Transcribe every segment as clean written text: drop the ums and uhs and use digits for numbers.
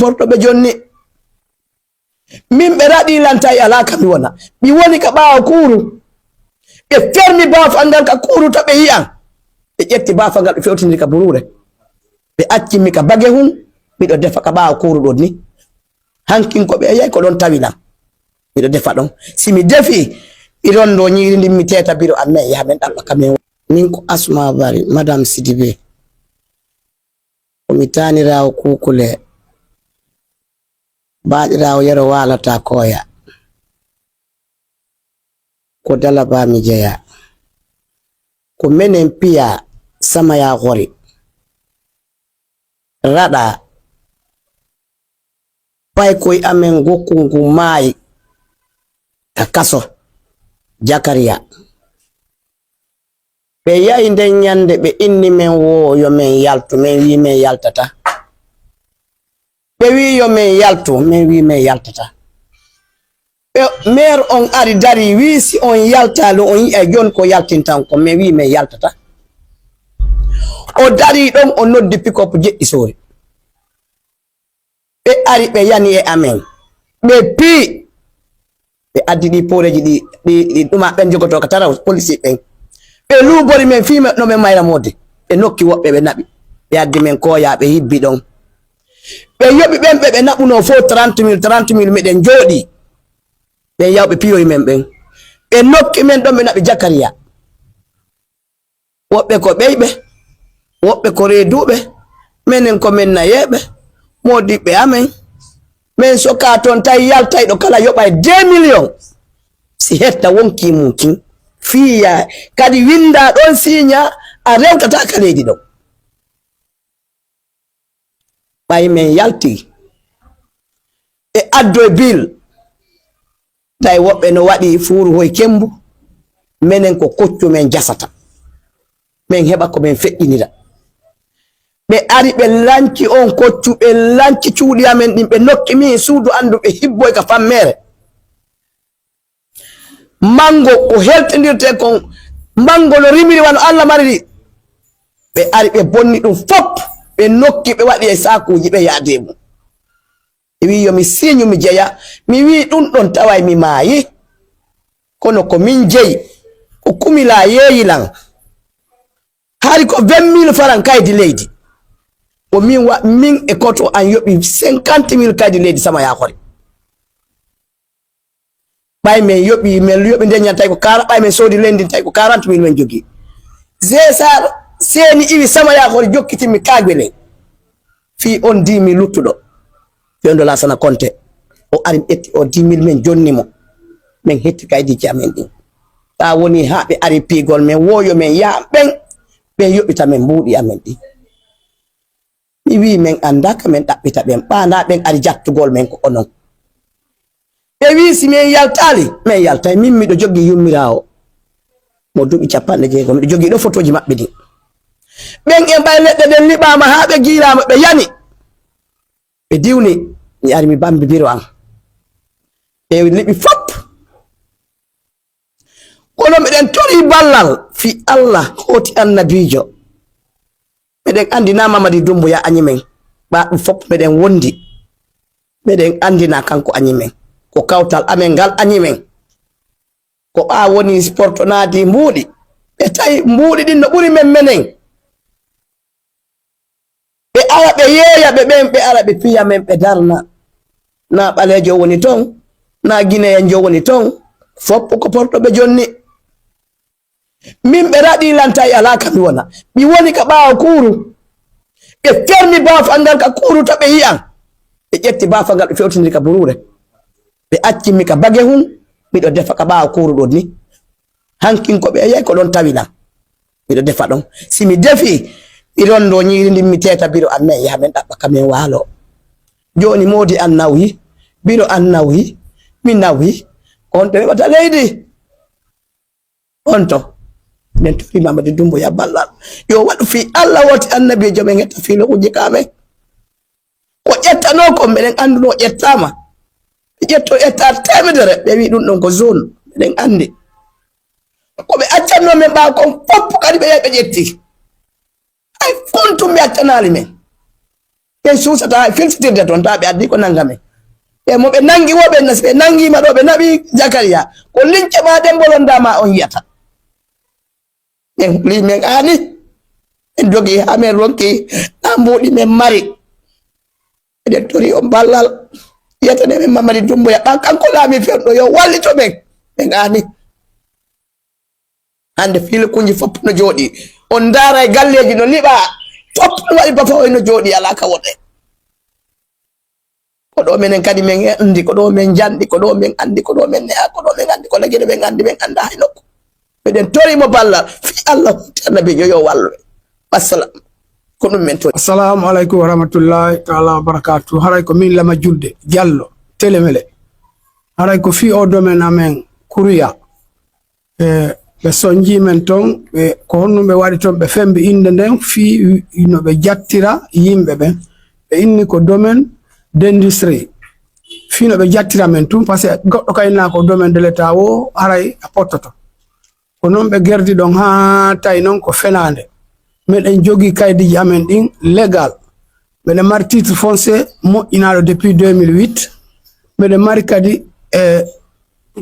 porto be jonni min be radi lanta ya alaka mi wona mi woni ka baawo kuru be fermi baaf angal ka kuru to be yi'an be jetti baaf angal be fewtini ka burure be acci mi ka bage hun mi do defa ka baawo kuru do ni hankin ko be yai ko don tawila mi do defa don si mi defi iron do nyiri ndim mi teta biro amme ya men dabba kamen min ko Asma Bari Madame Sidibe ko mi tanirawo kukule baadirawo yero walata koya ko dalaba mi jeya ko menen piya sama ya gori rada pay koy amen gokungu mai takaso Jakaria be yayi den nyande be inni men wo yo men yaltu men wi men yaltata be wi yo men yaltu men wi men yaltata be mer on ari dari wi si on yaltalo on e jon ko yaltintan ko men wi men yaltata o dari don on noddi pick up jeddi sori be ari be yani e amen be pi be addi poreji di duma ben jogoto ka tara police ben be lubori men fima no men mayra mode be nokki wobbe be nabi be addi men ko ya be hibbi don be yobi ben be nabuno fo 30,000 meden jodi be yawbe piyo men ben be nokki men don be nabi Jakaria wobbe ko beybe wobbe ko redube menen ko men nayebe modi be amen men soka ton tay yaltay do kala yobay 2 million si hetta wonki munkin fiya kadi winda don sinya a rewtata kaleedi do bay men yalti e addo bil tay wobbe no wadi furu hoy kembu menen ko koccu men jasata men heba ko men feddinira be ari be lanci on koccu be lanci cuudi amen dimbe nokki mi suudu andu be hibboy ka fammere mango o heltindirte kon mango no rimiri wan Allah mariri be ari be bonni dum fop be nokki be wadi e sakuji be yaademu wi yo mi sinyu mi jeya mi wi dum don taway mi maayi kono ko min jeyi ko kumila yeyilan hari ko 20,000 francs kaydi leydi o min e koto an yobi 50,000 kaydi leydi sama ya khori bay men yobi de nyantay ko 40 bay men sodi lendi tay ko 40,000 men jogi zesar seni iwi sama ya khori jokkiti mi kagbele fi on 10,000 luttudo fendo la sana konte o ari etti o 10,000 men jonni mo men hetti kaydi jamen din ta woni habe ari pigol men woyo men ya ben yobita men mbudi amen di mi wi men andaka men dabbita ben bana ben ari jattugol men ko onon be wi si men yaltali men yaltay min mi do joggi yummirawo mo dubi capande jeego mi do joggi do photoji mabbe di ben en bay ledde den libama ha be giirama be yani be diwni ni ari mi bambi biro an be libi fop kono meden tori ballal fi Allah hoti annabijo meden andina Mamadi Doumbouya anyimen ba dum fop meden wondi meden andina kanko anyimen ko kawtal amen gal anyimen ko ba woni sport naadi mbudi be tay mbudi din no buri men menen be ara be yeya be ben be ara be piya men be darna na balejo woni ton na Guinea njo woni ton fop ko porto be jonni min be radi lanta ya alaka mi wona mi woni ka baawo kuru be fermi baaf angal ka kuru to be yi'an be jetti baaf angal be fewtini ka burure be acci mi ka bage hun mi do defa ka baawo kuru do ni hankin ko be yai ko don tawila mi do defa don si mi defi iron do nyiri ndim mi teta biro amme ya men dabba kamen walo joni modi annawi biro annawi mi nawi on be bata leydi onto men tori Mamadi Doumbouya ballal yo wadu fi Allah wati annabi jo men ngeta fi lo ujikame ko jettano ko men anduno jettama jetto etta temedere be wi dum don ko zone men andi ko be accanno men ba ko fop kadi be jetti ay fontu mi accanali men e susata filsitirde ton ta ɓe addi ko nangame e mo ɓe nangi wo ɓe nasi ɓe nangima ɗo ɓe naɓi Zakaria ko lince ma dembolondama on yiyata en li men ani en jogi ha men ronki ɗambuɗi men mari eɗen tori on ballal yiyatane men Mamadi Doumbouya ɓan kanko laami fewɗo yo wallito men ɓen ani hande filkunji fopp no jooɗi on daara e galleji no liɓa fopp no waɗi bafa no jooɗi ala ka woɗe ko ɗo menen kadi men andi ko ɗo men janɗi ko ɗo men andi ko ɗo men neha ko ɗo men andi ko lagueɗe men andi men anda hay nokku meɗen torimo ballal fi Allah huti annabi yo wallu wassalam ko ɗum men tori. Assalamu aleykum wa rahmatullahi taala wa barakatuh. Haray ko min Lama Julde Diallo Télémélé haray ko fi o domaine amen Kuruya ɓe soñji men ton ɓe ko honno ɓe waɗi ton ɓe fembi inde nden fi no ɓe jattira yimɓe ɓen ɓe inni ko domaine d'industrie fi no ɓe jattira men tum par ce que goɗɗo kayna ko domaine de l'état o haray a pottoto ko noon ɓe gerdi ɗon ha tawi noon ko fenande meɗen jogi kaydiji amen ɗin légal meɗen mari titre foncier moƴƴinaɗo depuis 2008 meɗen mari kadi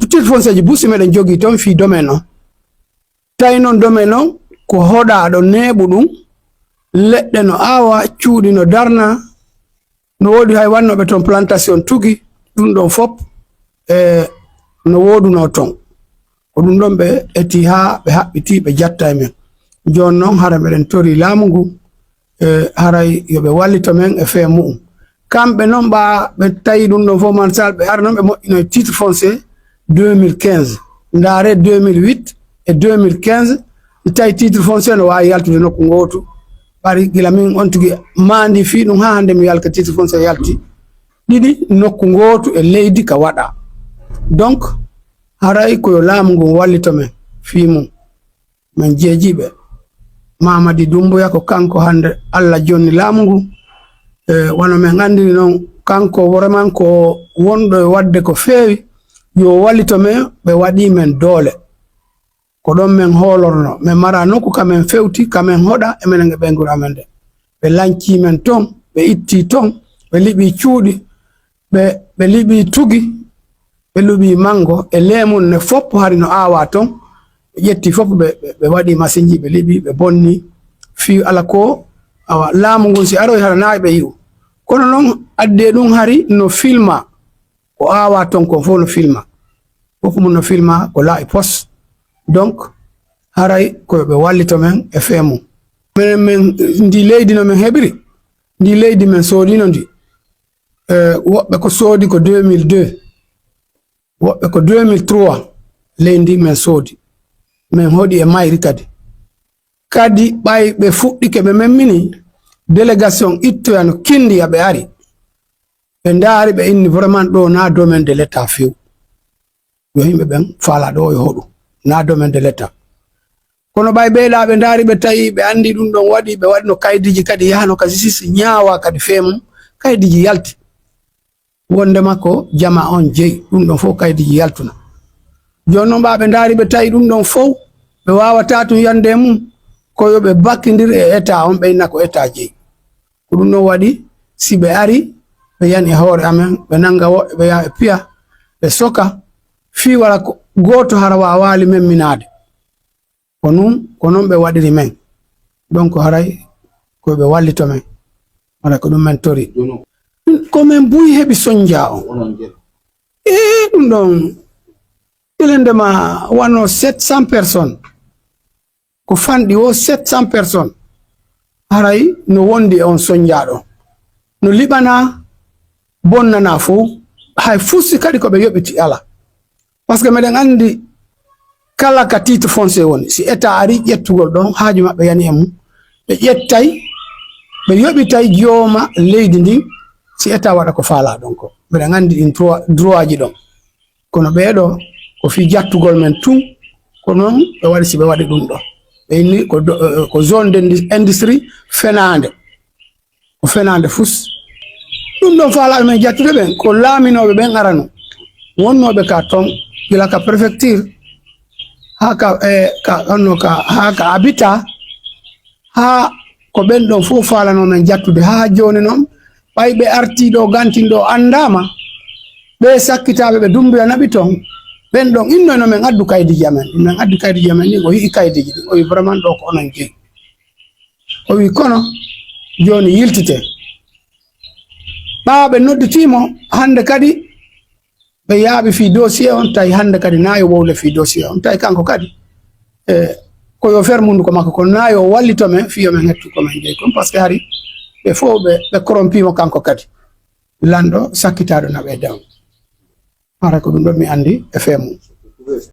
titre foncier ji busi meɗen jogi ton fi domaine on tawi noon domaine on ko hoɗaɗo neeɓu ɗum leɗɗe no awa cuuɗi no darna no woodi hay wannoɓe ton plantation tugi ɗum ɗon fop no woduno ton ko ɗum ɗon ɓe eti ha ɓe haɓɓiti ɓe jatta e men joni noon hara meɗen tori laamu ngu haray yoɓe wallito men e fee mu'um kamɓe noon ɓe tawi ɗum ɗon fof man sal ɓe ara noon ɓe moƴƴino e titre foncier 2015 ndaare 2008 e 2015 tawi titre foncier no wawi yaltude nokku gotu ɓari gila min on tigui mandi fi ɗum ha hande mi yalka titre foncier yalti ɗiɗi nokku gotu e leydi ka waɗa donc haray koyo laamu ngu wallito men fi mum min jeejiɓe Mamadi Doumbouya ko kanko hande Allah jonni laamu ngu wono men andiri noon kanko vraiment ko wonɗo e wadde ko feewi yo wallito men ɓe waɗi men doole ko ɗon men hoolorno men mara nokku kamen fewti kamen hoɗa e menen e ɓenguru amen nde ɓe lanci men ton ɓe itti ton ɓe liɓi cuuɗi ɓe liɓi tugi ɓe luɓi mango e leemum ne fopp hari no awa ton ɓe ƴetti fof ɓe waɗi machine ji ɓe liɓi ɓe bonni fi ala ko awa laamu ngun si aroy hara nayi ɓe yi'u kono noon adde ɗum hari no filma ko awa ton ko fof no filma fof mum no filma ko laaɓi pos donc haray koɓe wallito men e fee mum men ndi leydi no men heɓiri ndi leydi men soodino ndi woɓɓe ko soodi ko 2002 woɓɓe ko 2003 leydi men soodi men hoɗi e mayri kadi ɓay ɓe fuɗɗike ɓe memmini délégation ittoya no kindiya ɓe ari ɓe ndaari ɓe inni vraiment ɗo na domaine de l'état few yo yimɓe ɓen faala ɗo e hoɗum na domaine de l'état kono ɓay ɓeyɗa ɓe ndaari ɓe tawi ɓe andi ɗum ɗon waɗi ɓe waɗino kaydiji kadi yahano kadi sisi ñaawa kadi feemum kaydiji yalti wondema ko jama on jeyi ɗum ɗon fof kaydiji yaltuna joni noon ɓe ndaari ɓe tawi ɗum ɗon fof ɓe wawata tum yande mum koyo ɓe bakkidir e état on ɓeyna ko état jeyi ko ɗum ɗon waɗi si ɓe ari ɓe yani e hoore amen ɓe nanga woɓɓe ɓe yaha e piya ɓe soka fi wala goto hara wawali memminade ko noon ɓe waɗiri men donc haray koɓe wallito men haray ko ɗum men tori komin buyi heɓi soñdia on ɗum ɗon ilendema wano 700 personnes ko fanɗi o 700 personnes haray no wondi on soñdiaɗo no liɓana bonnana fo hay fusi kadi ko ɓe yoɓiti ala par ce que meɗen andi kala ka titre foncier woni si état ari ƴettugol ɗon haaju maɓɓe yani e mum ɓe ƴettay ɓe yoɓitay jooma leydi ndin si état waɗa ko faala ɗon ko mbeɗen andi ɗin droit ji ɗon kono ɓeeɗo ko fi jattugol men tum ko noon ɓe waɗi si ɓe waɗi ɗum ɗo ɓe inni ko zone d'industrie fenande ko fenande fus ɗum ɗon faalaɓe men jattude ɓen ko laaminoɓe ɓen arano wonnoɓe ka ton gila ka préfecture haka habitat ha ko ɓen ɗon fof falano men jattude ha joni noon ɓay ɓe artiɗo gantindo andama ɓe sakkitaɓe ɓe dumbuya naɓi ton ɓen ɗon innono men addu kaydiji amen min addu kaydiji amen ni o yii kaydiji ɗin o wi vraiment ɗo ko onon jeeyi o wi kono joni yiltite ɓawa ɓe nodditimo hande kadi ɓe yaaɓi fi dossier on tawi hande kadi nayo wowle fi dossier on tawi kanko kadi koyo fer mundu ko makko ko nayo wallito men fiyo men hettu komin jeeyi kon par ce que hari ɓe fof ɓe corrompimo kanko kadi lanɗo sakkitaɗo naɓe daw ara ko ɗum ɗon mi andi e feemu